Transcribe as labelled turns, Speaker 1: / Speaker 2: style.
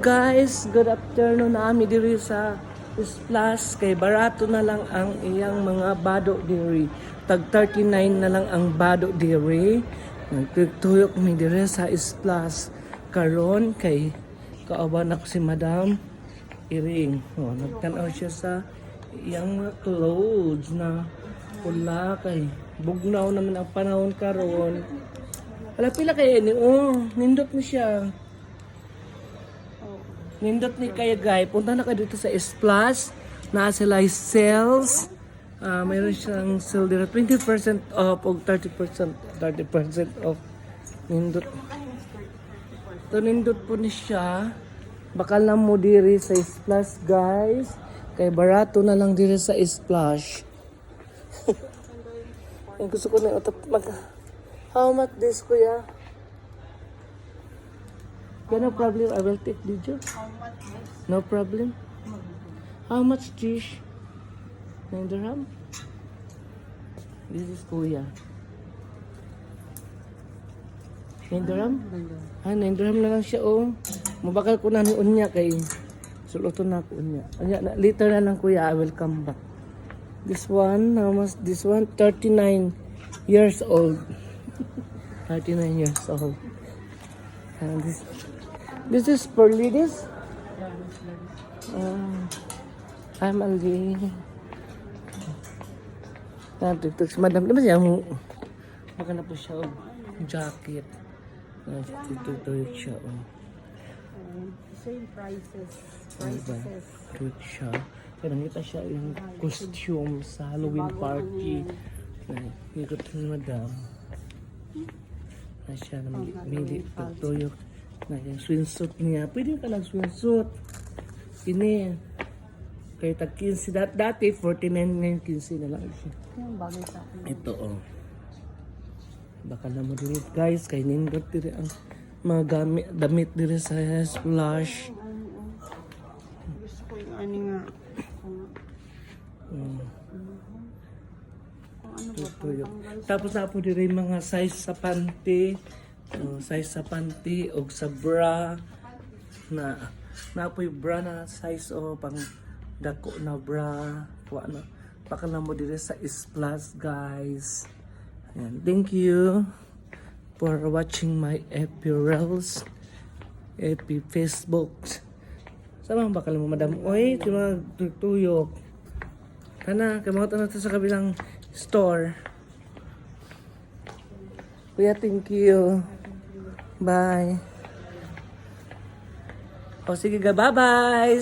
Speaker 1: guys, good afternoon na ami diri sa Splash kay barato na lang ang iyang mga bado diri. Tag 39 na lang ang bado diri. Nagtuyok mi diri sa Splash karon kay kaawan ako si Madam Iring. Oh, nagtanaw siya sa iyang mga clothes na pula kay bugnaw naman ang panahon karon. Wala pila kay ni nindot ni siya. Nindot ni kaya guys, punta na ka dito sa Splash. Na sila sales. Mayroon siyang sale dito 20% off o 30% off. Nindot. Ito nindot po ni siya. Bakal na mo diri sa Splash guys. Kay barato na lang diri sa Splash. Ang gusto ko na how much this kuya? Yeah, no problem. I will take video.
Speaker 2: How much this?
Speaker 1: No problem. How much dish? 9 dirham? This is kuya. 9 dirham? 9 dirham na lang siya oh. Mabakal ko na ni unya kay suluton na ko unya. Unya na later na lang kuya, I will come back. This one, how much this one? 39 years old. 39 years old. And this is for ladies. I'm Ali. Ito si Madam. Diba siya mo? Baka na po siya oh. Jacket. Ito siya oh.
Speaker 2: Same prices.
Speaker 1: Ito siya. Kaya nakita siya yung costume sa Halloween party. Ikot ni Madam. Na siya na mili tuyok. Na yung swimsuit niya. Pwede ka lang swimsuit. Ini. Kaya tag 15 dati 49 ngayon 15 na lang siya.
Speaker 2: Yung bagay sa akin.
Speaker 1: Ito oh. Baka na mo dito guys. Kaya nindot dito ang mga damit dito sa Splash.
Speaker 2: Gusto ko yung ano nga.
Speaker 1: Tuyok. Tapos na po dito yung mga size sa panty. Size sa panty o sa bra na po yung bra na size o pang dako na bra kuha na baka na mo dire sa Splash guys. Ayan. Thank you for watching my FB Reels, FB Facebook. Sama baka mo Madam oy tuyok kana kay mga natin sa kabilang store. Kuya, thank you. Bye. O sige, bye-bye.